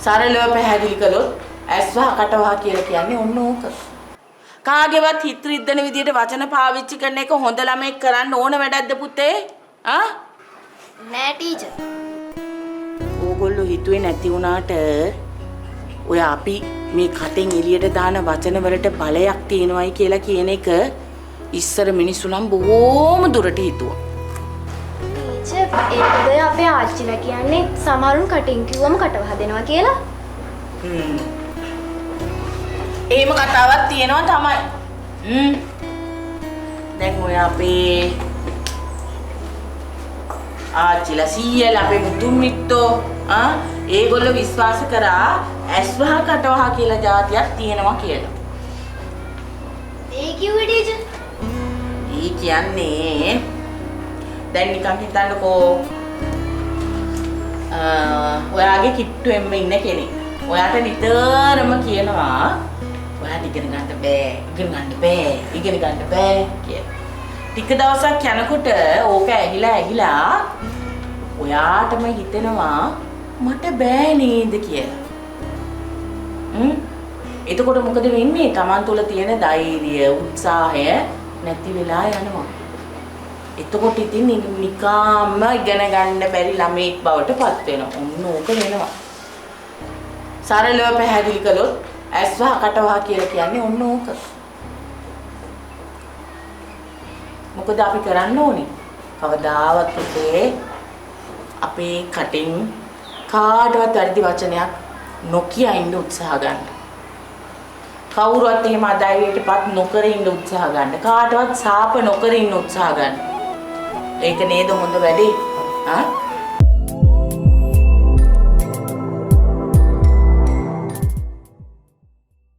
සරලව පැහැදිලි කළොත් ඇස්වහ කටවහ කියලා කියන්නේ ඔන්න ඕක. කාගේවත් හිත රිද්දන විදියට වචන පාවිච්චි කරන එක හොඳ ළමෙක් කරන්න ඕන වැඩක්ද පුතේ? ආ? නෑ ටීචර්. ඕගොල්ලෝ හිතුවේ නැති වුණාට ඔය අපි මේ කටෙන් එළියට දාන වචන වලට බලයක් තියෙනවයි කියලා කියන එක ඉස්සර මිනිස්සු නම් බොහෝම දුරට හිතුවා. ටීචර් ඒකද අපේ ආච්චිලා කියන්නේ සමහරුන් කටින් කිව්වම කටවහ දෙනවා කියලා? එහෙම කතාවක් තියෙනවා තමයි. දැන් ඔය අපේ ආච්චිලා සීයලා අපේ මුතුන් මිත්තෝ ඒගොල්ලෝ විශ්වාස කරා ඇස්වහ කටවහ කියලා જાතියක් තියෙනවා කියලා. ඒ කිව්වේ ටීචර්? ඒ කියන්නේ දැන් නිකන් හිතන්නකෝ ඔයාගේ කිට්ටුවෙන්ම ඉන්න කෙනෙක්. ඔයාට නිතරම කියනවා ඔයාට ඉගෙන ගන්න බෑ කියලා. ටික දවසක් යනකොට ඕක ඇහිලා ඔයාටම හිතෙනවා මට බෑ නේද කියලා. එතකොට මොකද වෙන්නේ? Taman තුල තියෙන ධෛර්යය, උත්සාහය නැති වෙලා යනවා. එතකොට ඉතින් නිකාම්ම ඉගෙන ගන්න බැරි ළමෙක් බවට පත් වෙනවා. ඔන්න ඕක වෙනවා. සරලව පැහැදිලි කළොත් ඇස්වහ කටවහ කියලා කියන්නේ ඔන්න ඕක. මොකද අපි කරන්න ඕනේ? කවදාවත් පුතේ අපේ කටින් කාටවත් වැඩි වචනයක් නොකිය ඉන්න උත්සාහ ගන්න. කවුරුවත් එහෙම අධෛර්යයටපත් නොකර ඉන්න උත්සාහ ගන්න. කාටවත් සාප නොකර ඉන්න උත්සාහ ගන්න. ඒක නේද හොඳ වැඩේ?